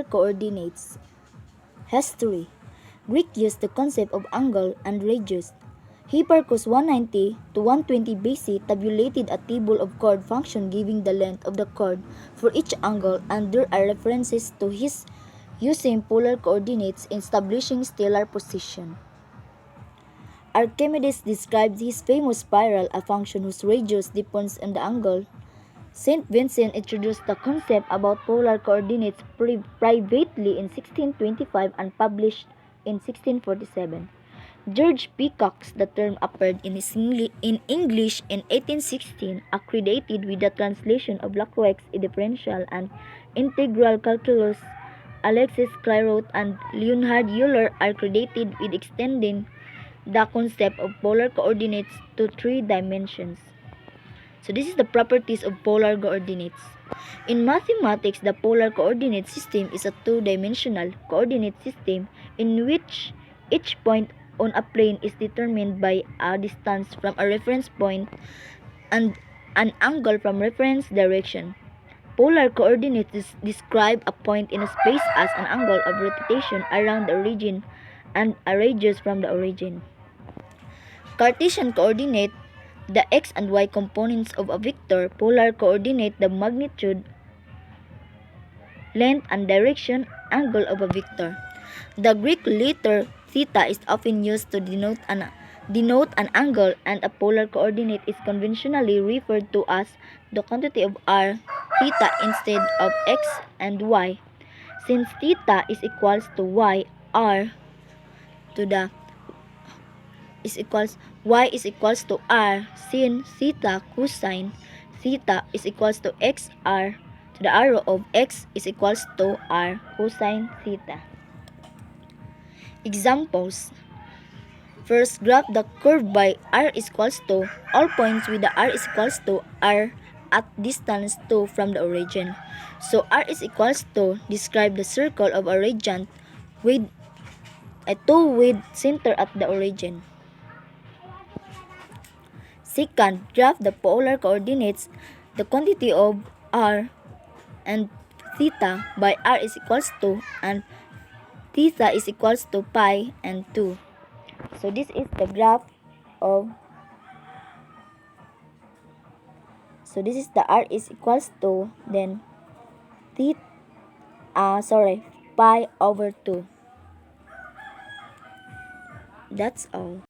polar coordinates. History. Greek used the concept of angle and radius. Hipparchus 190 to 120 BC tabulated a table of chord function giving the length of the chord for each angle, and there are references to his using polar coordinates in establishing stellar position. Archimedes described his famous spiral, a function whose radius depends on the angle. Saint Vincent introduced the concept about polar coordinates privately in 1625 and published in 1647. George Peacock's the term appeared in English in 1816, accredited with the translation of Lacroix's differential and integral calculus. Alexis Clairaut and Leonhard Euler are credited with extending the concept of polar coordinates to 3 dimensions. So this is the properties of polar coordinates. In mathematics, the polar coordinate system is a two-dimensional coordinate system in which each point on a plane is determined by a distance from a reference point and an angle from reference direction. Polar coordinates describe a point in a space as an angle of rotation around the origin and a radius from the origin. Cartesian coordinate, the x and y components of a vector. Polar coordinate, the magnitude, length, and direction angle of a vector. The Greek letter theta is often used to denote an angle, and a polar coordinate is conventionally referred to as the quantity of r theta instead of x and y. Since theta is equals to y, r to the y is equals to r sin theta cosine theta is equals to x r to the arrow of x is equals to r cosine theta. Examples. First, graph the curve by r is equals to all points with the r is equals to r at distance 2 from the origin. So r is equals to describe the circle of a radian with a 2 with center at the origin. Second, graph the polar coordinates, the quantity of r and theta by r is equals to and theta is equals to pi and 2. So this is the graph of, so this is the r is equals to, then pi over 2. That's all.